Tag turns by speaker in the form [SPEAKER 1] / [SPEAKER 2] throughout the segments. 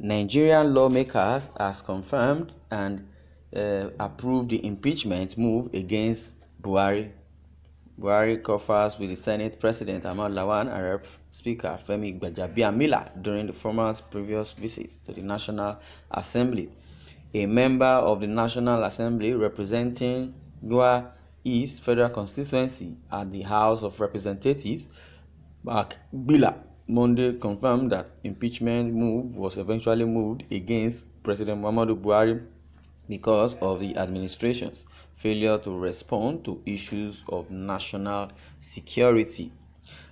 [SPEAKER 1] Nigerian lawmakers has confirmed and approved the impeachment move against Buhari. Buhari conferred with the Senate President Ahmad Lawan and Rep. Speaker Femi Gbajabiamila during the former's previous visit to the National Assembly. A member of the National Assembly representing Gwa East Federal Constituency at the House of Representatives, Mark Bila, Monday confirmed that impeachment move was eventually moved against President Muhammadu Buhari because of the administration's failure to respond to issues of national security.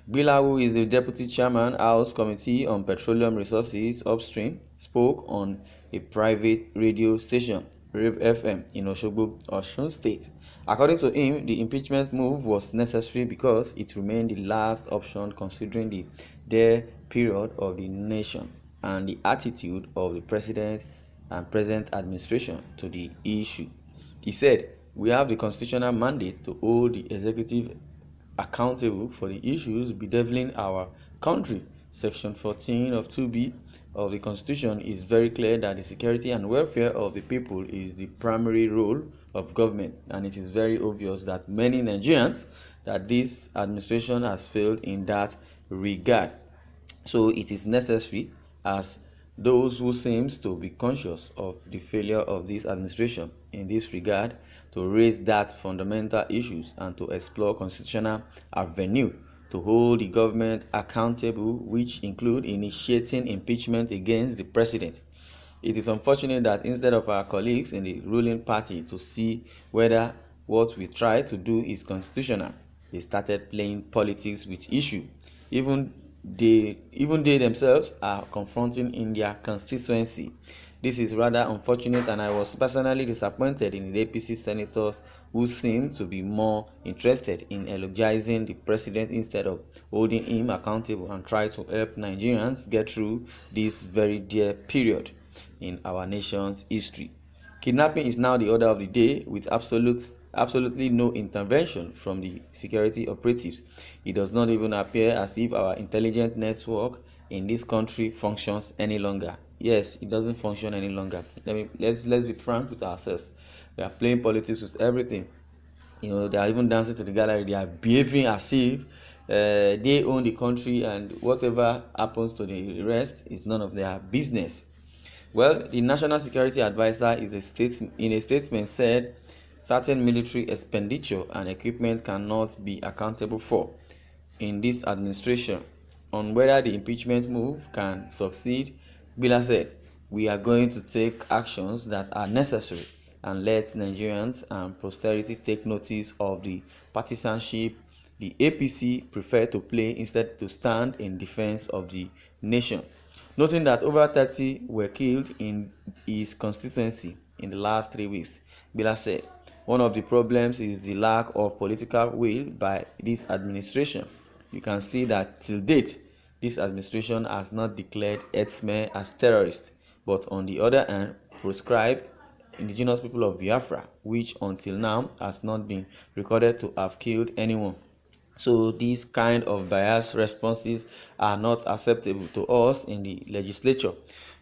[SPEAKER 1] Bila, who is the deputy chairman, House Committee on Petroleum Resources Upstream, spoke on a private radio station, Rave FM, in Osogbo, Osun State. According to him, the impeachment move was necessary because it remained the last option considering the dire period of the nation and the attitude of the president and present administration to the issue. He said, "We have the constitutional mandate to hold the executive accountable for the issues bedeviling our country. Section 14 of 2B of the Constitution is very clear that the security and welfare of the people is the primary role of government, and it is very obvious that many Nigerians that this administration has failed in that regard. So it is necessary, as those who seems to be conscious of the failure of this administration in this regard, to raise that fundamental issues and to explore constitutional avenue to hold the government accountable, which include initiating impeachment against the president. It is unfortunate that instead of our colleagues in the ruling party to see whether what we try to do is constitutional, they started playing politics with issue. Even they themselves are confronting in their constituency. This is rather unfortunate, and I was personally disappointed in the APC senators who seem to be more interested in eulogizing the president instead of holding him accountable and try to help Nigerians get through this very dear period in our nation's history. Kidnapping is now the order of the day, with absolutely no intervention from the security operatives. It does not even appear as if our intelligence network in this country functions any longer. Yes, it doesn't function any longer. Let's be frank with ourselves. They are playing politics with everything. They are even dancing to the gallery. They are behaving as if they own the country, and whatever happens to the rest is none of their business. Well, the National Security Advisor in a statement said certain military expenditure and equipment cannot be accountable for in this administration. On whether the impeachment move can succeed, Bila said, "We are going to take actions that are necessary and let Nigerians and posterity take notice of the partisanship the APC prefer to play instead to stand in defense of the nation." Noting that over 30 were killed in his constituency in the last 3 weeks, Bila said, "One of the problems is the lack of political will by this administration. You can see that till date, this administration has not declared herdsmen as terrorists, but on the other hand, proscribed indigenous people of Biafra, which until now has not been recorded to have killed anyone. So these kind of biased responses are not acceptable to us in the legislature."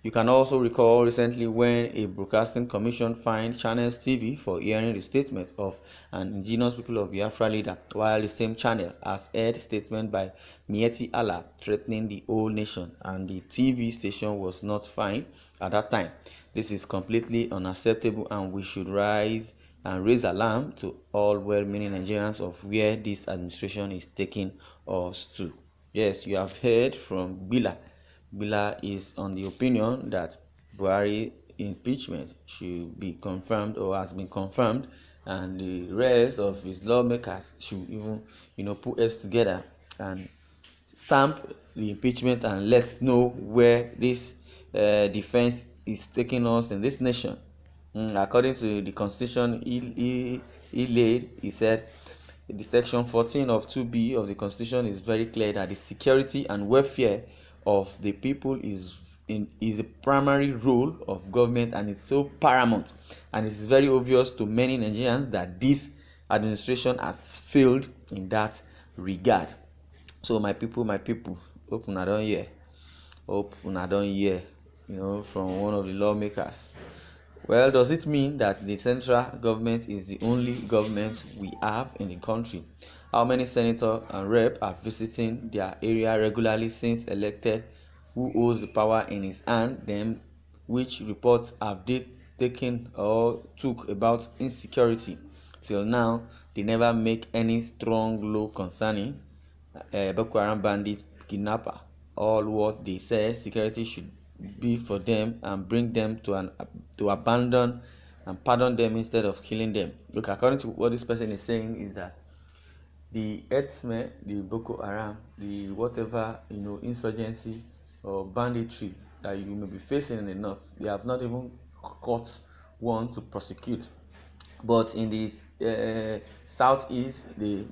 [SPEAKER 1] You can also recall recently when a broadcasting commission fined Channels TV for hearing the statement of an indigenous people of Biafra leader, while the same channel has heard statement by Mieti Allah threatening the whole nation, and the TV station was not fined at that time. This is completely unacceptable, and we should raise alarm to all well-meaning Nigerians of where this administration is taking us to. Yes, you have heard from Bila. Bila is on the opinion that Buhari impeachment should be confirmed or has been confirmed, and the rest of his lawmakers should even put us together and stamp the impeachment and let's know where this defense is taking us in this nation. According to the constitution he laid, he said the section 14 of 2B of the constitution is very clear that the security and welfare of the people is a primary role of government, and it's so paramount, and it is very obvious to many Nigerians that this administration has failed in that regard. So my people, hope una don hear. from one of the lawmakers. Well, does it mean that the central government is the only government we have in the country? How many senators and rep are visiting their area regularly since elected? Who holds the power in his hand? Then, which reports have they taken or took about insecurity? Till now, they never make any strong law concerning Boko Haram bandits, kidnapper. All what they say security should be for them and bring them to abandon and pardon them instead of killing them. Look, according to what this person is saying is that the herdsmen, the Boko Haram, the whatever insurgency or banditry that you may be facing in the north, they have not even caught one to prosecute. But in the southeast, they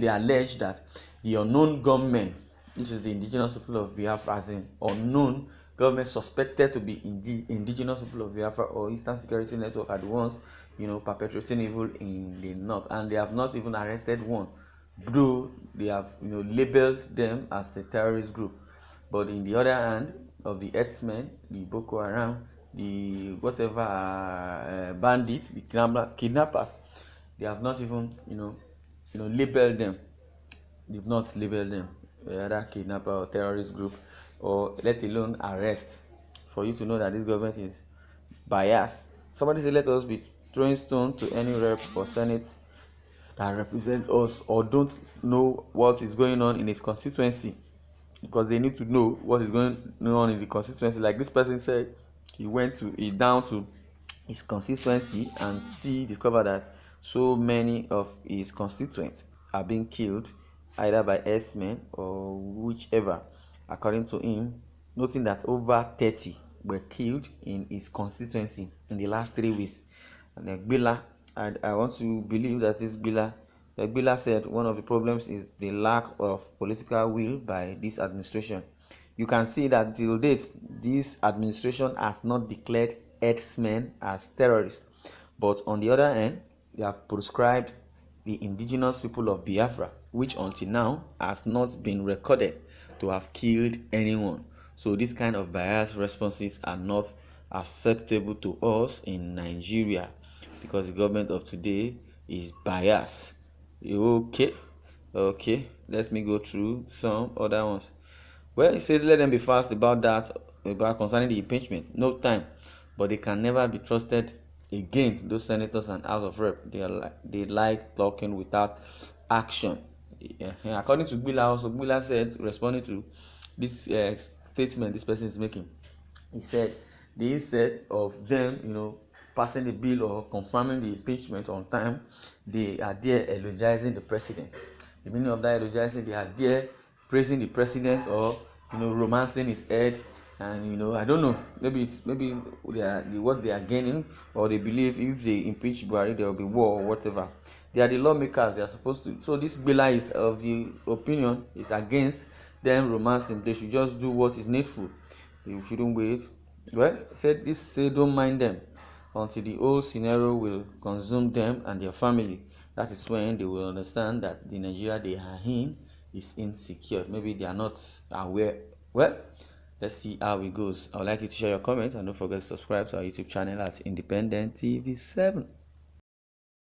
[SPEAKER 1] allege that the unknown gunmen, which is the indigenous people of Biafra, as in unknown government suspected to be indigenous people of Biafra or Eastern Security Network, are the ones perpetrating evil in the north, and they have not even arrested one, though they have labeled them as a terrorist group. But in the other hand of the herdsmen, the Boko Haram, the whatever bandits, the kidnappers, they have not even labeled them. They've not labeled them whether kidnapper or terrorist group, or let alone arrest, for you to know that this government is biased. Somebody said, let us be throwing stone to any rep or senate that represent us or don't know what is going on in his constituency, because they need to know what is going on in the constituency. Like this person said, he down to his constituency and discover that so many of his constituents are being killed either by herdsmen or whichever. According to him, noting that over 30 were killed in his constituency in the last 3 weeks. And Bila, I want to believe that this Bila said one of the problems is the lack of political will by this administration. You can see that till date, this administration has not declared herdsmen as terrorists. But on the other hand, they have proscribed the indigenous people of Biafra, which until now has not been recorded to have killed anyone. So this kind of biased responses are not acceptable to us in Nigeria, because the government of today is biased. Okay, let me go through some other ones. Well, he said let them be fast about concerning the impeachment. No time, but they can never be trusted again. Those senators and House of Rep, they like talking without action. According to Bila, also Bila said, responding to this statement this person is making, he said the instead of them passing the bill or confirming the impeachment on time, they are there eulogizing the president. The meaning of that eulogizing, they are there praising the president or romancing his head. And I don't know, maybe what they are gaining, or they believe if they impeach Buhari there will be war or whatever. They are the lawmakers, they are supposed to. So this Bila is of the opinion is against them romancing. They should just do what is needful. They shouldn't wait. Well, say don't mind them until the whole scenario will consume them and their family. That is when they will understand that the Nigeria they are in is insecure. Maybe they are not aware. Well, let's see how it goes. I would like you to share your comments and don't forget to subscribe to our YouTube channel at Independent TV 7.